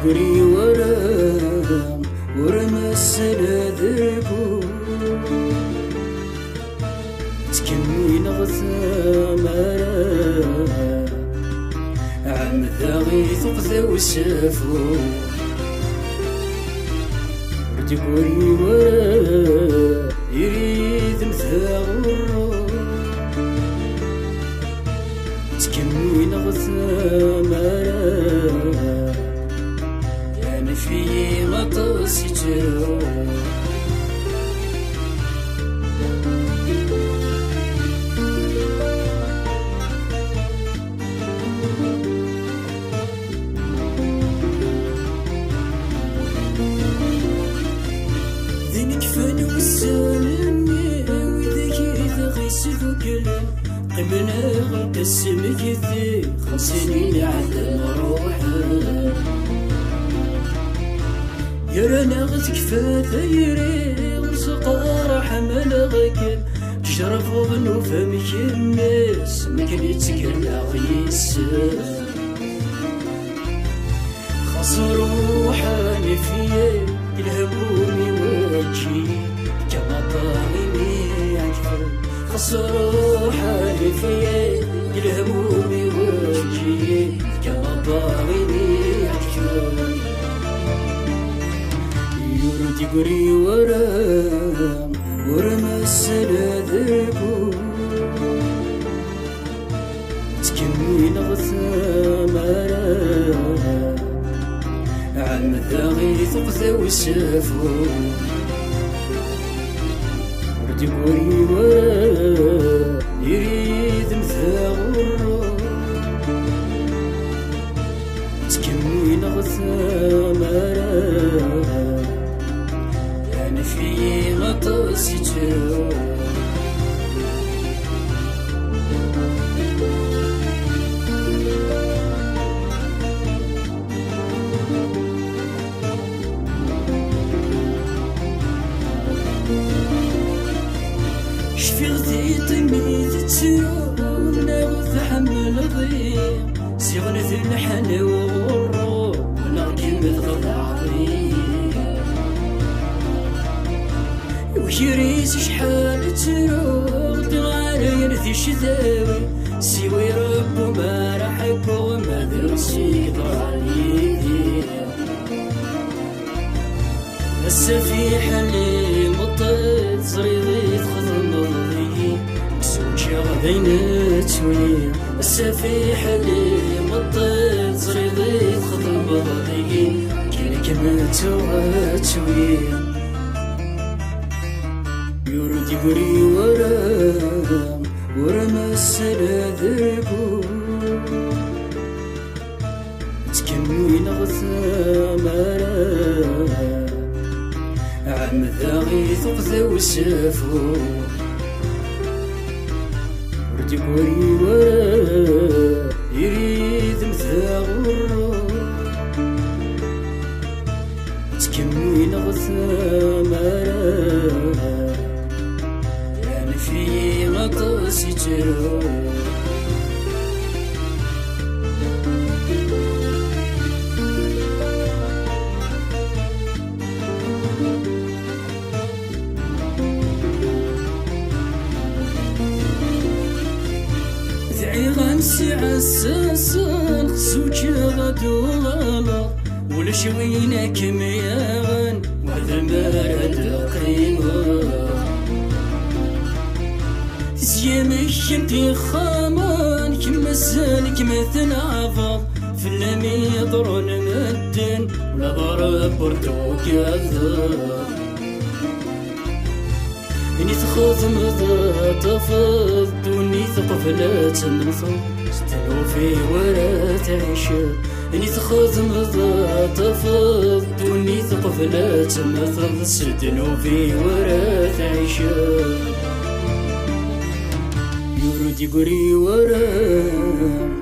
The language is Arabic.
تقري ورا مسلا ذربو تكمي نغثامرا عم ذاغي ثقذا وسافو تقري ورا يريد مثاغر تكمي نغثامرا يعني في غطاس يجرو ذينك فانو السالمي وذاك إذا غيسفو كلام قبنا غنقسم كثير 5 سنين عاد نروحها يرانا غتكفى ثيري وسقارة حمل غكل تجرف وظنو فمك الناس مكن يتكلع غيسر خاص روحاني فيا الهمومي وجهي كما طاغيني عكفر خاص روحاني فيا الهمومي وجهي كما طاغيني عكفر تقري ورا مسلا ذربو تكمي نغثامرا عم ذاغي ثقذا وسافو تقري ورا يريد مثاغر تكمي نغثامرا في غطاس يجرو شفيغتي طمي تتسرو ناغذ حمل ضيق سيغنث الحنا وغرو ونغكي مثغض عظيم وكريس شحال تروغ تغالي نثي شذاوي سيوي ربو ما راحكو ما درسي ضالي السفيحة اللي مطيت صريضي تخضر مضي مسوجة غدينا توي السفيحة اللي مطيت صريضي تخضر مضي كان كما توي تقري ورا مسلا ذربو تكمي نغثامرا عم ذاغي ثقذا وسافو تقري ورا يريد مثاغر تكمي نغثامرا في غطاس يجرو ذعي غنسي عساسان خسوك غدو غلا ولا شوينا كمياغن وهذا مراد قيمه زيامك انتي خامان كما سالك مثل عفض في اللمي يضرون مدن ولا ضرب بردو كذاب اني تخاطم ذا تفض دوني ثقف لا تنفض ستنو في ولا تعيشا اني تخاطم ذا تفض دوني ثقف لا تنفض ستنو في ولا تعيشا تقري ورا